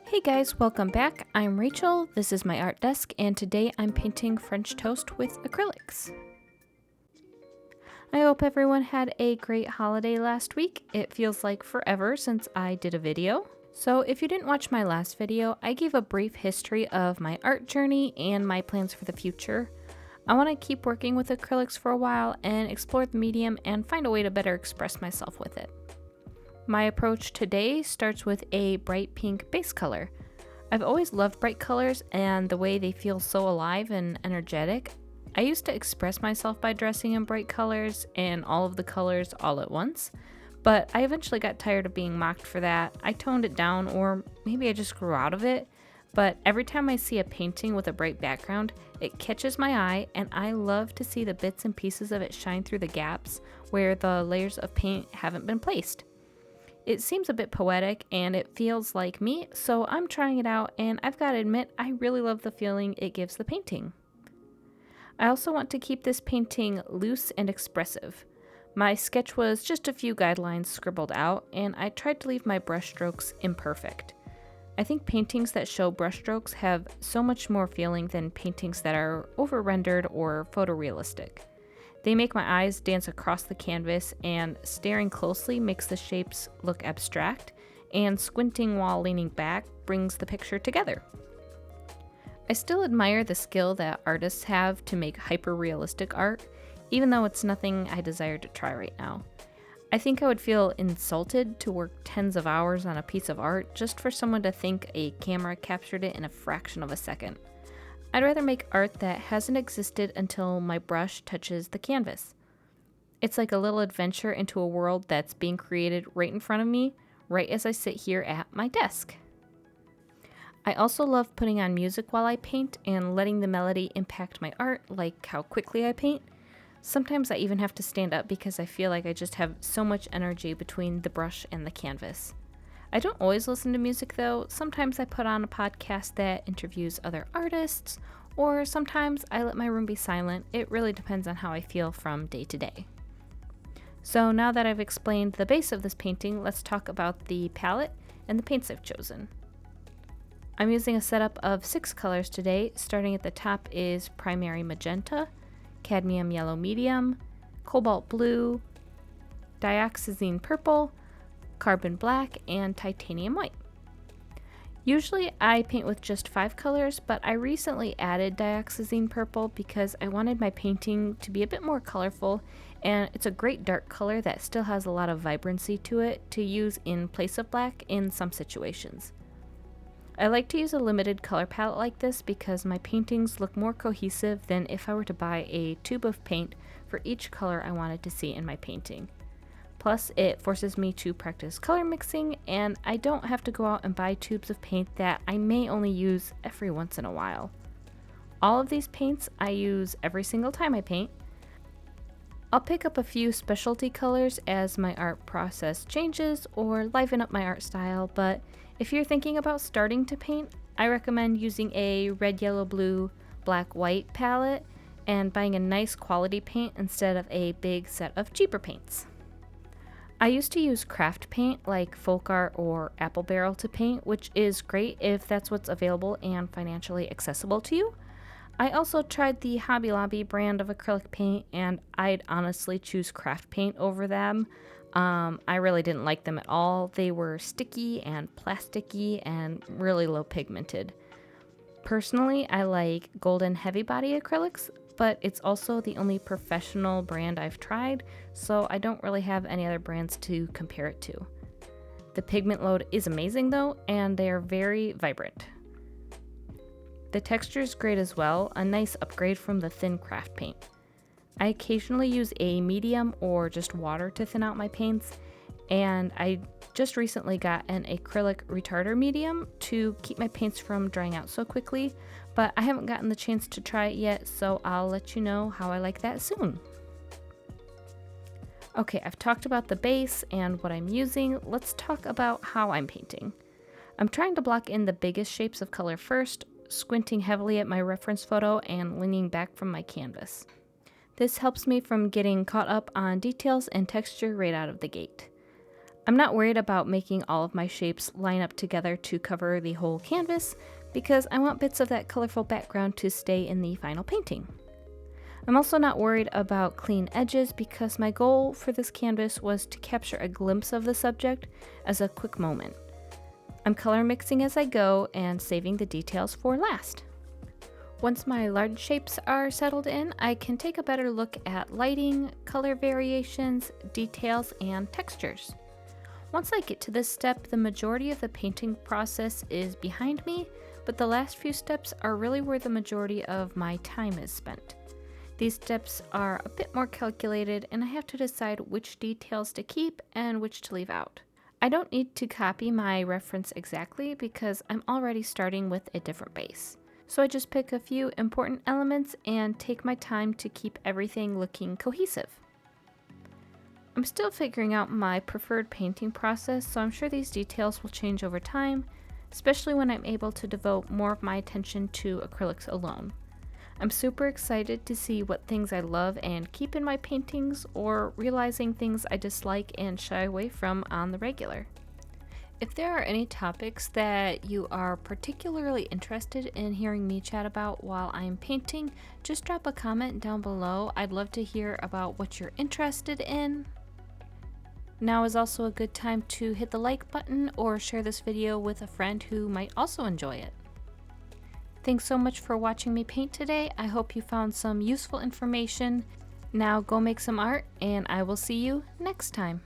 Hey guys, welcome back. I'm Rachel, this is my art desk, and today I'm painting French toast with acrylics. I hope everyone had a great holiday last week. It feels like forever since I did a video. So if you didn't watch my last video, I gave a brief history of my art journey and my plans for the future. I want to keep working with acrylics for a while and explore the medium and find a way to better express myself with it. My approach today starts with a bright pink base color. I've always loved bright colors and the way they feel so alive and energetic. I used to express myself by dressing in bright colors and all of the colors all at once, but I eventually got tired of being mocked for that. I toned it down, or maybe I just grew out of it, but every time I see a painting with a bright background, it catches my eye, and I love to see the bits and pieces of it shine through the gaps where the layers of paint haven't been placed. It seems a bit poetic and it feels like me, so I'm trying it out, and I've got to admit I really love the feeling it gives the painting. I also want to keep this painting loose and expressive. My sketch was just a few guidelines scribbled out, and I tried to leave my brushstrokes imperfect. I think paintings that show brushstrokes have so much more feeling than paintings that are over-rendered or photorealistic. They make my eyes dance across the canvas, and staring closely makes the shapes look abstract, and squinting while leaning back brings the picture together. I still admire the skill that artists have to make hyper-realistic art, even though it's nothing I desire to try right now. I think I would feel insulted to work tens of hours on a piece of art just for someone to think a camera captured it in a fraction of a second. I'd rather make art that hasn't existed until my brush touches the canvas. It's like a little adventure into a world that's being created right in front of me, right as I sit here at my desk. I also love putting on music while I paint and letting the melody impact my art, like how quickly I paint. Sometimes I even have to stand up because I feel like I just have so much energy between the brush and the canvas. I don't always listen to music though. Sometimes I put on a podcast that interviews other artists, or sometimes I let my room be silent. It really depends on how I feel from day to day. So now that I've explained the base of this painting, let's talk about the palette and the paints I've chosen. I'm using a setup of 6 colors today. Starting at the top is primary magenta, cadmium yellow medium, cobalt blue, dioxazine purple, carbon black, and titanium white. Usually I paint with just 5 colors, but I recently added dioxazine purple because I wanted my painting to be a bit more colorful, and it's a great dark color that still has a lot of vibrancy to it to use in place of black in some situations. I like to use a limited color palette like this because my paintings look more cohesive than if I were to buy a tube of paint for each color I wanted to see in my painting. Plus, it forces me to practice color mixing, and I don't have to go out and buy tubes of paint that I may only use every once in a while. All of these paints I use every single time I paint. I'll pick up a few specialty colors as my art process changes or liven up my art style, but if you're thinking about starting to paint, I recommend using a red, yellow, blue, black, white palette and buying a nice quality paint instead of a big set of cheaper paints. I used to use craft paint like folk art or apple barrel to paint, which is great if that's what's available and financially accessible to you. I also tried the Hobby Lobby brand of acrylic paint, and I'd honestly choose craft paint over them. I really didn't like them at all. They were sticky and plasticky and really low pigmented. Personally, I like golden heavy body acrylics, but it's also the only professional brand I've tried, so I don't really have any other brands to compare it to. The pigment load is amazing though, and they are very vibrant. The texture is great as well, a nice upgrade from the thin craft paint. I occasionally use a medium or just water to thin out my paints, and I just recently got an acrylic retarder medium to keep my paints from drying out so quickly, but I haven't gotten the chance to try it yet, so I'll let you know how I like that soon. Okay, I've talked about the base and what I'm using. Let's talk about how I'm painting. I'm trying to block in the biggest shapes of color first, squinting heavily at my reference photo and leaning back from my canvas. This helps me from getting caught up on details and texture right out of the gate. I'm not worried about making all of my shapes line up together to cover the whole canvas because I want bits of that colorful background to stay in the final painting. I'm also not worried about clean edges because my goal for this canvas was to capture a glimpse of the subject as a quick moment. I'm color mixing as I go and saving the details for last. Once my large shapes are settled in, I can take a better look at lighting, color variations, details, and textures. Once I get to this step, the majority of the painting process is behind me, but the last few steps are really where the majority of my time is spent. These steps are a bit more calculated, and I have to decide which details to keep and which to leave out. I don't need to copy my reference exactly because I'm already starting with a different base. So I just pick a few important elements and take my time to keep everything looking cohesive. I'm still figuring out my preferred painting process, so I'm sure these details will change over time, especially when I'm able to devote more of my attention to acrylics alone. I'm super excited to see what things I love and keep in my paintings, or realizing things I dislike and shy away from on the regular. If there are any topics that you are particularly interested in hearing me chat about while I'm painting, just drop a comment down below. I'd love to hear about what you're interested in. Now is also a good time to hit the like button or share this video with a friend who might also enjoy it. Thanks so much for watching me paint today. I hope you found some useful information. Now go make some art, and I will see you next time.